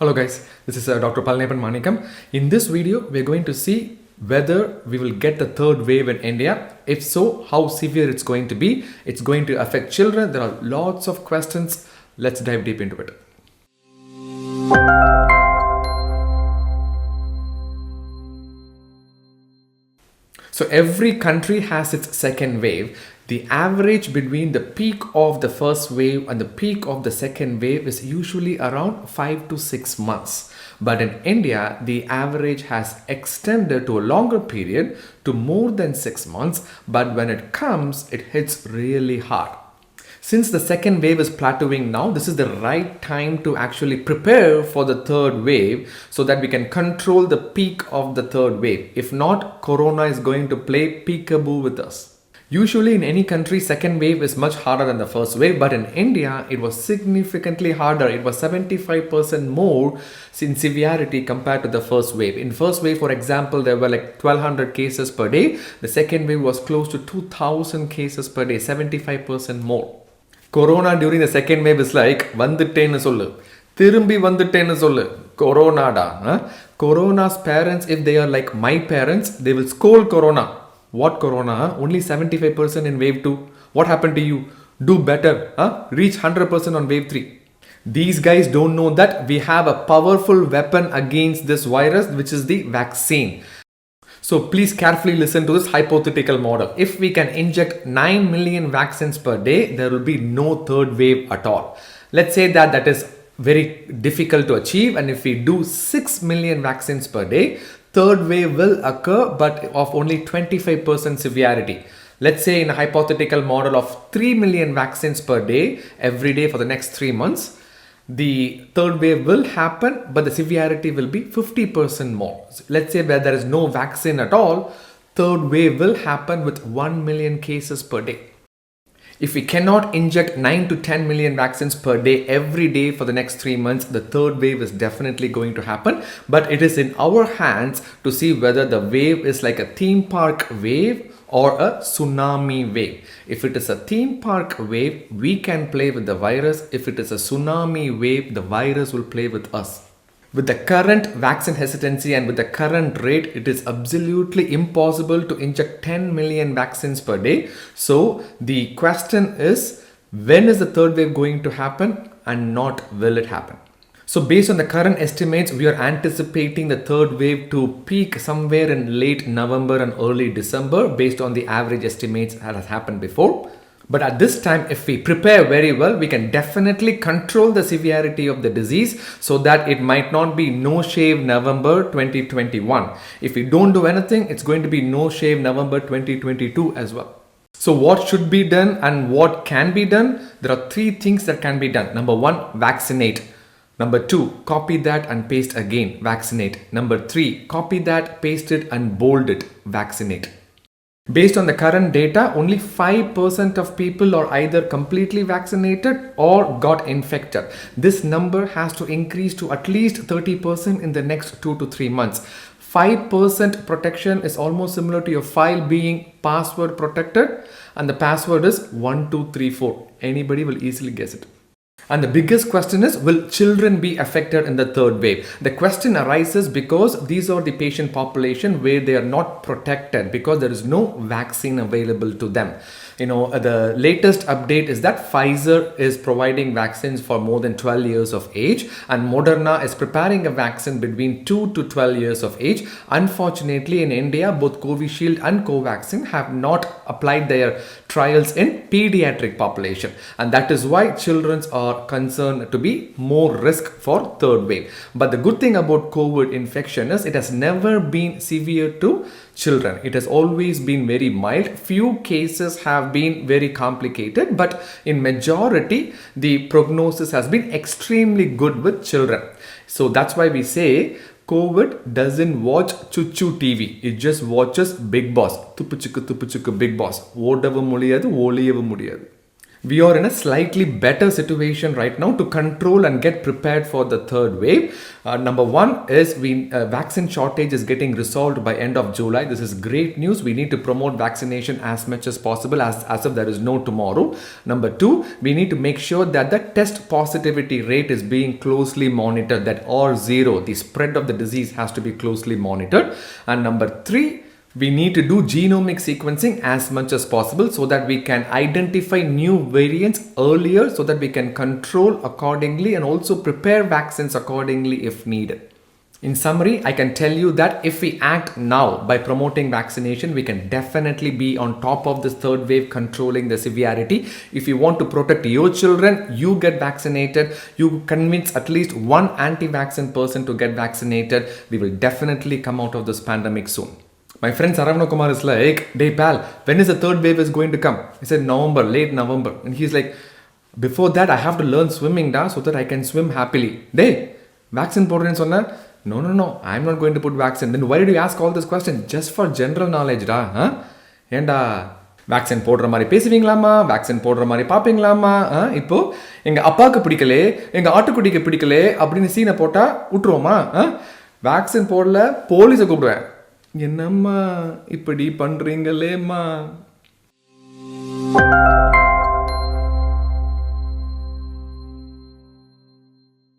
Hello guys, this is Dr. Palaniappan Manickam. In this video, we're going to see whether we will get the third wave in India. If so, how severe it's going to be. It's going to affect children. There are lots of questions. Let's dive deep into it. So every country has its second wave. The average between the peak of the first wave and the peak of the second wave is usually around 5 to 6 months. But in India, the average has extended to a longer period to more than 6 months. But when it comes, it hits really hard. Since the second wave is plateauing now, this is the right time to actually prepare for the third wave so that we can control the peak of the third wave. If not, Corona is going to play peekaboo with us. Usually in any country, second wave is much harder than the first wave, but in India, it was significantly harder. It was 75% more in severity compared to the first wave. In first wave, for example, there were like 1200 cases per day. The second wave was close to 2000 cases per day, 75% more. Corona during the second wave is like வந்துட்டேன்னு சொல்லு திரும்பி வந்துட்டேன்னு சொல்லு கொரோனாடா. Corona's parents, if they are like my parents, they will scold Corona. What Corona? Only 75% in wave 2. What happened to you? Do better. Reach 100% on wave 3. These guys don't know that we have a powerful weapon against this virus, which is the vaccine. So please carefully listen to this hypothetical model. If we can inject 9 million vaccines per day, there will be no third wave at all. Let's say that is very difficult to achieve, and if we do 6 million vaccines per day, third wave will occur, but of only 25% severity. Let's say in a hypothetical model of 3 million vaccines per day, every day for the next 3 months, the third wave will happen, but the severity will be 50% more. Let's say where there is no vaccine at all, third wave will happen with 1 million cases per day. If we cannot inject 9 to 10 million vaccines per day every day for the next 3 months, the third wave is definitely going to happen. But it is in our hands to see whether the wave is like a theme park wave or a tsunami wave. If it is a theme park wave, we can play with the virus. If it is a tsunami wave, the virus will play with us. With the current vaccine hesitancy and with the current rate, it is absolutely impossible to inject 10 million vaccines per day. So the question is, when is the third wave going to happen, and not will it happen? So based on the current estimates, we are anticipating the third wave to peak somewhere in late November and early December based on the average estimates that has happened before. But at this time, if we prepare very well, we can definitely control the severity of the disease so that it might not be no shave November 2021. If we don't do anything, it's going to be no shave November 2022 as well. So what should be done and what can be done? There are 3 things that can be done. Number 1, vaccinate. Number 2, copy that and paste again, vaccinate. Number 3, copy that, paste it and bold it, vaccinate. Based on the current data, only 5% of people are either completely vaccinated or got infected. This number has to increase to at least 30% in the next 2 to 3 months. 5% protection is almost similar to your file being password protected, and the password is 1234. Anybody will easily guess it. And the biggest question is, will children be affected in the third wave? The question arises because these are the patient population where they are not protected because there is no vaccine available to them. The latest update is that Pfizer is providing vaccines for more than 12 years of age, and Moderna is preparing a vaccine between 2 to 12 years of age. Unfortunately, in India, both Covishield and Covaxin have not applied their trials in pediatric population, and that is why children are concerned to be more risk for third wave. But the good thing about COVID infection is it has never been severe to children. It has always been very mild. Few cases have been very complicated, but in majority, the prognosis has been extremely good with children. So that's why we say COVID doesn't watch Chuchu TV. It just watches Big Boss. Tupuchukku Big Boss. Odavum mudiyadu, oliyavum mudiyadu. We are in a slightly better situation right now to control and get prepared for the third wave. Number one is vaccine shortage is getting resolved by end of July. This is great news. We need to promote vaccination as much as possible, as if there is no tomorrow. Number two, we need to make sure that the test positivity rate is being closely monitored, that or zero, the spread of the disease has to be closely monitored. And number three, we need to do genomic sequencing as much as possible so that we can identify new variants earlier, so that we can control accordingly and also prepare vaccines accordingly if needed. In summary, I can tell you that if we act now by promoting vaccination, we can definitely be on top of this third wave, controlling the severity. If you want to protect your children, you get vaccinated. You convince at least one anti-vaccine person to get vaccinated. We will definitely come out of this pandemic soon. My friend Saravana Kumar is like, "Hey pal, when is the third wave is going to come?" I said, "November, late November." And he's like, "Before that, I have to learn swimming da, so that I can swim happily." Dey, vaccine போடுறேன்னு சொன்னா, No, I'm not going to put vaccine. Then why did you ask all this question? Just for general knowledge da. ஏண்டா vaccine போடுற மாதிரி பேசுவீங்களாமா, vaccine போடுற மாதிரி பார்ப்பீங்களாமா, இப்போ எங்கள் அப்பாவுக்கு பிடிக்கலே, எங்கள் ஆட்டுக்குட்டிக்கு பிடிக்கலே அப்படின்னு சீனை போட்டால் விட்டுருவோமா? வேக்சின் போடல, போலீஸை கூப்பிடுவேன். என்னம்மா இப்படி பண்றீங்களேம்மா?